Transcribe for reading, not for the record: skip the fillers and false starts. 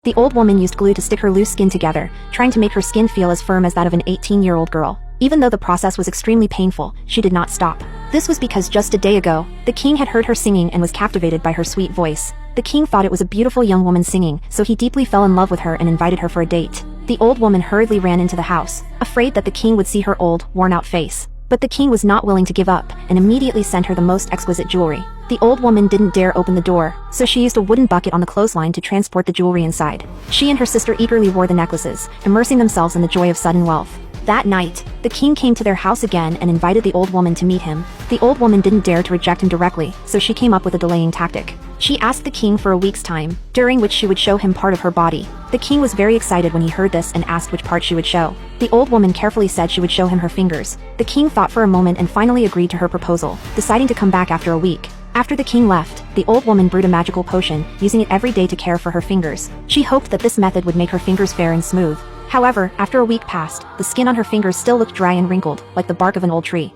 The old woman used glue to stick her loose skin together, trying to make her skin feel as firm as that of an 18-year-old girl. Even though the process was extremely painful, she did not stop. This was because just a day ago, the king had heard her singing and was captivated by her sweet voice. The king thought it was a beautiful young woman singing, so he deeply fell in love with her and invited her for a date. The old woman hurriedly ran into the house, afraid that the king would see her old, worn-out face. But the king was not willing to give up, and immediately sent her the most exquisite jewelry. The old woman didn't dare open the door, so she used a wooden bucket on the clothesline to transport the jewelry inside. She and her sister eagerly wore the necklaces, immersing themselves in the joy of sudden wealth. That night, the king came to their house again and invited the old woman to meet him. The old woman didn't dare to reject him directly, so she came up with a delaying tactic. She asked the king for a week's time, during which she would show him part of her body. The king was very excited when he heard this and asked which part she would show. The old woman carefully said she would show him her fingers. The king thought for a moment and finally agreed to her proposal, deciding to come back after a week. After the king left, the old woman brewed a magical potion, using it every day to care for her fingers. She hoped that this method would make her fingers fair and smooth. However, after a week passed, the skin on her fingers still looked dry and wrinkled, like the bark of an old tree.